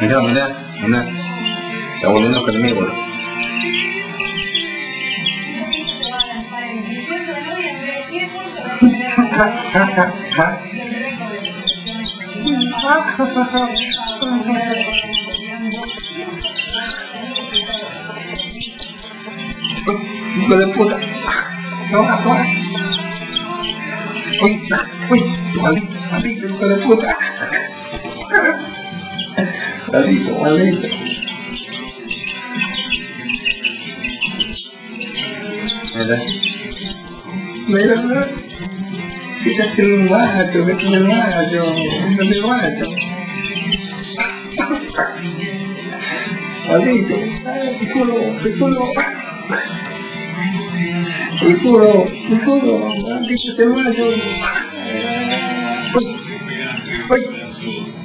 Mirá, mirá. Está volviendo carnívoro. Hijo de puta. Toma. Uy, maldito, hijo de puta. Maldito. Mira. Quítate el guacho. Maldito. Picudo. Maldito este guacho. Uy.